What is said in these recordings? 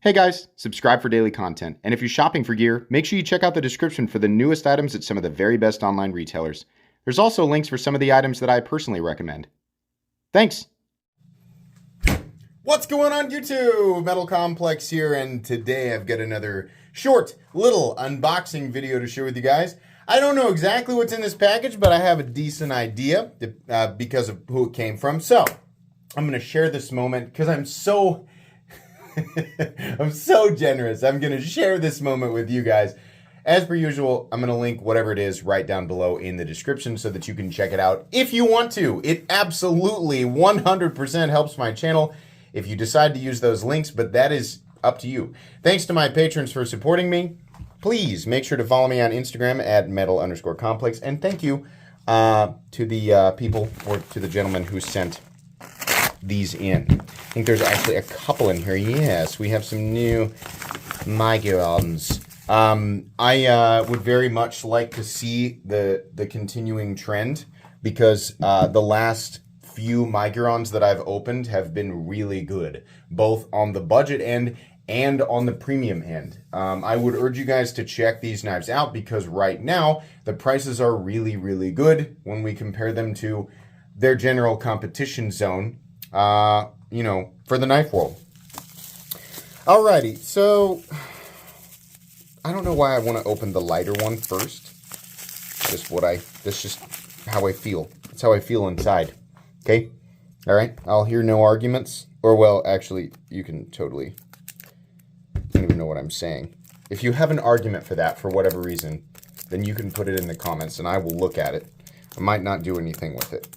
Hey guys, subscribe for daily content. And if you're shopping for gear, make sure you check out the description for the newest items at some of the very best online retailers. There's also links for some of the items that I personally recommend. Thanks! What's going on YouTube? Metal Complex here, and today I've got another short little unboxing video to share with you guys. I don't know exactly what's in this package, but I have a decent idea because of who it came from. So, I'm going to share this moment because I'm so generous. I'm going to share this moment with you guys. As per usual, I'm going to link whatever it is right down below in the description so that you can check it out if you want to. It absolutely 100% helps my channel if you decide to use those links, but that is up to you. Thanks to my patrons for supporting me. Please make sure to follow me on Instagram at metal_complex. And thank you to the people, or to the gentleman who sent these in. I think there's actually a couple in here. Yes, we have some new Migurons. I would very much like to see the continuing trend because the last few Migurons that I've opened have been really good, both on the budget end and on the premium end. I would urge you guys to check these knives out because right now the prices are really, really good when we compare them to their general competition zone, you know, for the knife world. Alrighty, so I don't know why I want to open the lighter one first. That's just how I feel. That's how I feel inside. Okay? Alright, I'll hear no arguments. Or, well, actually, you can totally... I don't even know what I'm saying. If you have an argument for that, for whatever reason, then you can put it in the comments and I will look at it. I might not do anything with it.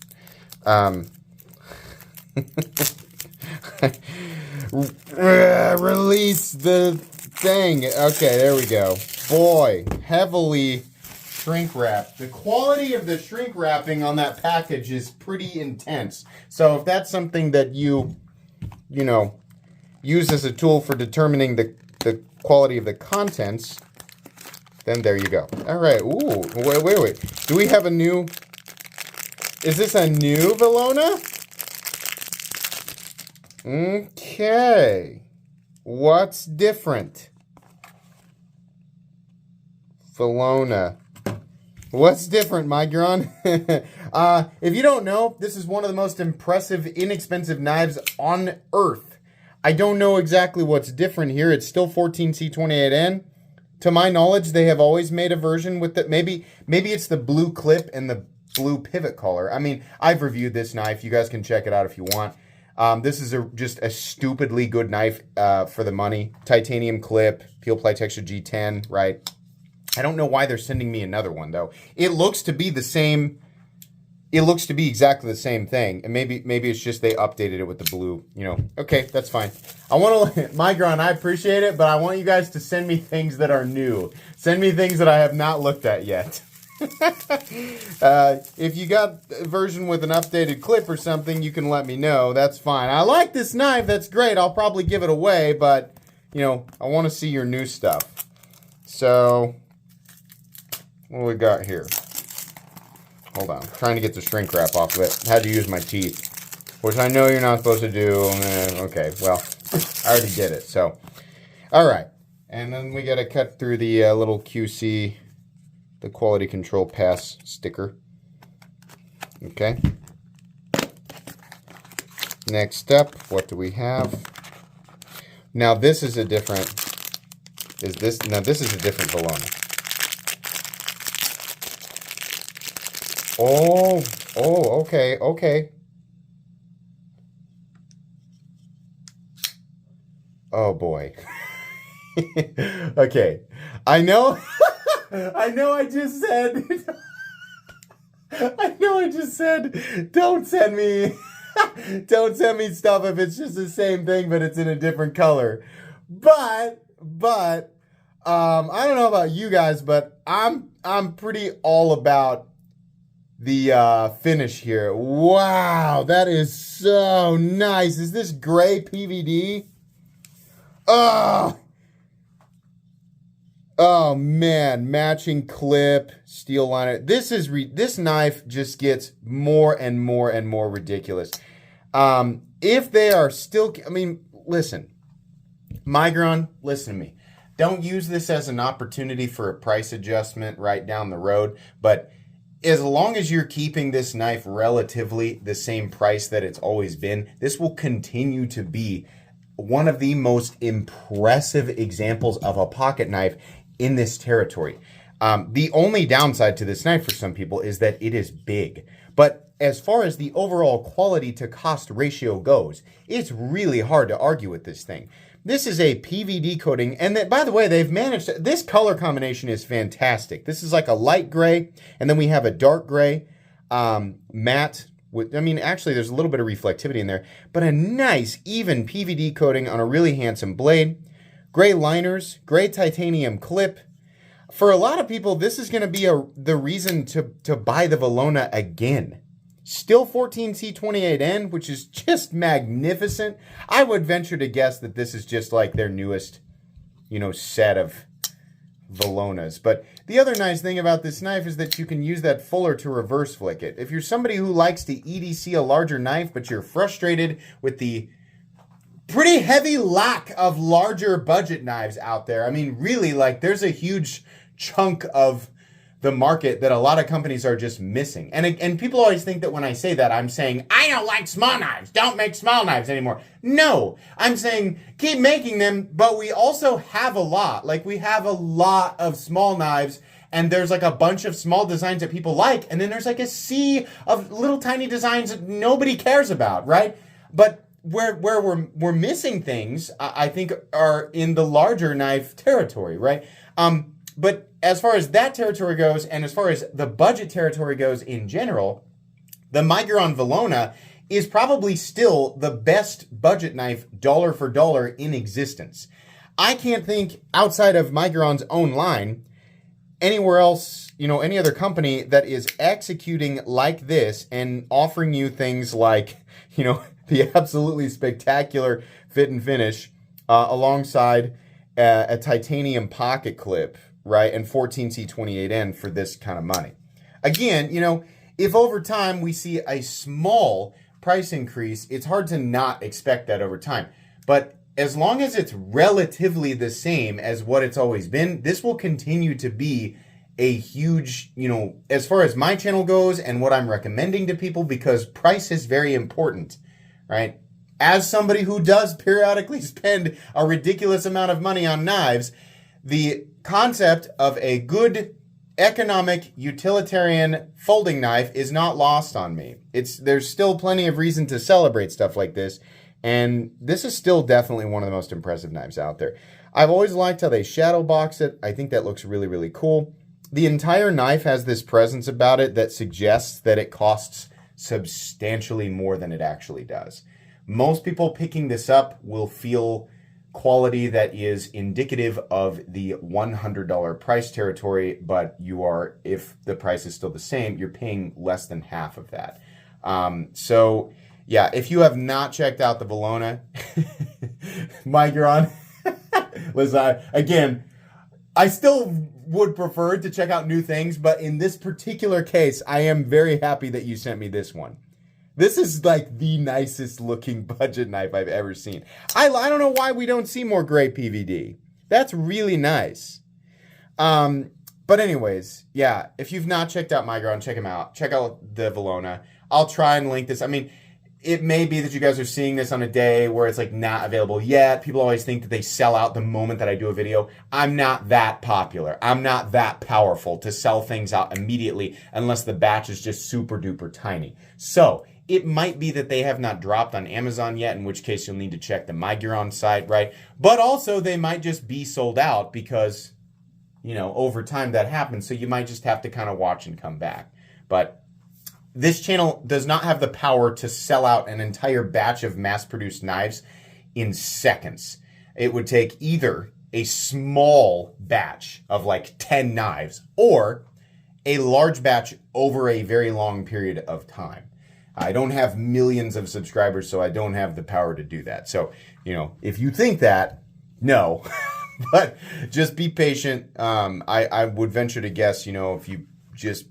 Release the thing. Okay, there we go. Boy, heavily shrink wrapped. The quality of the shrink wrapping on that package is pretty intense. So if that's something that you know, use as a tool for determining the quality of the contents, then there you go. All right. Ooh, wait. Do we have a new... Is this a new Velona? Okay. What's different? Velona. What's different, Miguron? If you don't know, this is one of the most impressive, inexpensive knives on Earth. I don't know exactly what's different here. It's still 14C28N. To my knowledge, they have always made a version with the... Maybe it's the blue clip and the blue pivot collar. I mean, I've reviewed this knife. You guys can check it out if you want. This is just a stupidly good knife for the money. Titanium clip, peel ply texture G10, right? I don't know why they're sending me another one, though. It looks to be the same... It looks to be exactly the same thing. And maybe it's just they updated it with the blue, you know. Okay, that's fine. I want to... Miguron, I appreciate it, but I want you guys to send me things that are new. Send me things that I have not looked at yet. If you got a version with an updated clip or something, you can let me know. That's fine. I like this knife. That's great. I'll probably give it away, but, you know, I want to see your new stuff. So, what do we got here? Hold on. I'm trying to get the shrink wrap off of it. Had to use my teeth, which I know you're not supposed to do. Okay, well, I already did it. So, all right. And then we got to cut through the little QC, the quality control pass sticker. Okay. Next up, what do we have? Now this is a different... Now this is a different Velona. Oh, okay. Oh boy. Okay. I know I just said don't send me stuff if it's just the same thing but it's in a different color. But I don't know about you guys, but I'm pretty all about the finish here. Wow, that is so nice. Is this gray PVD? Oh man, matching clip, steel liner. This knife just gets more and more and more ridiculous. If they are still, I mean, listen, Miguron, listen to me. Don't use this as an opportunity for a price adjustment right down the road, but as long as you're keeping this knife relatively the same price that it's always been, this will continue to be one of the most impressive examples of a pocket knife in this territory. The only downside to this knife for some people is that it is big. But as far as the overall quality to cost ratio goes, it's really hard to argue with this thing. This is a PVD coating, and that, by the way, they've managed to, this color combination is fantastic. This is like a light gray, and then we have a dark gray, matte. I mean, actually, there's a little bit of reflectivity in there, but a nice, even PVD coating on a really handsome blade. Gray liners, gray titanium clip. For a lot of people, this is going to be the reason to buy the Velona again. Still 14C28N, which is just magnificent. I would venture to guess that this is just like their newest, set of Velonas. But the other nice thing about this knife is that you can use that fuller to reverse flick it. If you're somebody who likes to EDC a larger knife, but you're frustrated with the pretty heavy lack of larger budget knives out there. I mean, really, there's a huge chunk of the market that a lot of companies are just missing. And people always think that when I say that, I'm saying, I don't like small knives. Don't make small knives anymore. No, I'm saying keep making them, but we also have a lot. We have a lot of small knives, and there's a bunch of small designs that people like, and then there's a sea of little tiny designs that nobody cares about, right? But where we're missing things, I think, are in the larger knife territory, right? But as far as that territory goes, and as far as the budget territory goes in general, the Miguron Velona is probably still the best budget knife dollar for dollar in existence. I can't think outside of Miguron's own line anywhere else, any other company that is executing like this and offering you things like, the absolutely spectacular fit and finish alongside a titanium pocket clip, right? And 14C28N for this kind of money. Again, if over time we see a small price increase, it's hard to not expect that over time. But as long as it's relatively the same as what it's always been, this will continue to be a huge, as far as my channel goes and what I'm recommending to people, because price is very important, right? As somebody who does periodically spend a ridiculous amount of money on knives, the concept of a good economic utilitarian folding knife is not lost on me. There's still plenty of reason to celebrate stuff like this, and this is still definitely one of the most impressive knives out there. I've always liked how they shadow box it. I think that looks really, really cool. The entire knife has this presence about it that suggests that it costs substantially more than it actually does. Most people picking this up will feel quality that is indicative of the $100 price territory, but if the price is still the same, you're paying less than half of that. So yeah, if you have not checked out the Velona, Miguron, listen, again, I still would prefer to check out new things, but in this particular case, I am very happy that you sent me this one. This is the nicest looking budget knife I've ever seen. I don't know why we don't see more gray PVD. That's really nice. But anyways, yeah, if you've not checked out Miguron, check him out. Check out the Velona. I'll try and link this. I mean, it may be that you guys are seeing this on a day where it's not available yet. People always think that they sell out the moment that I do a video. I'm not that popular. I'm not that powerful to sell things out immediately unless the batch is just super duper tiny. So it might be that they have not dropped on Amazon yet, in which case you'll need to check the Miguron site, right? But also they might just be sold out because, over time that happens. So you might just have to kind of watch and come back. But this channel does not have the power to sell out an entire batch of mass-produced knives in seconds. It would take either a small batch of 10 knives or a large batch over a very long period of time. I don't have millions of subscribers, so I don't have the power to do that. So, if you think that, no. But just be patient. I would venture to guess, if you just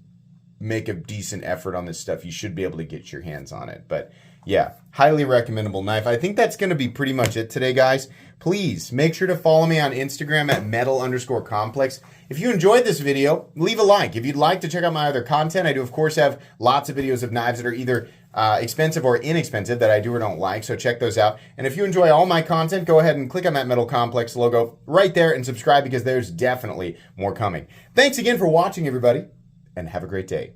make a decent effort on this stuff, you should be able to get your hands on it. But Yeah, highly recommendable knife. I think that's going to be pretty much it today, guys. Please make sure to follow me on Instagram at metal_complex. If you enjoyed this video, leave a like. If you'd like to check out my other content, I do, of course, have lots of videos of knives that are either expensive or inexpensive that I do or don't like, so check those out. And if you enjoy all my content, go ahead and click on that Metal Complex logo right there and subscribe because there's definitely more coming. Thanks again for watching, everybody, and have a great day.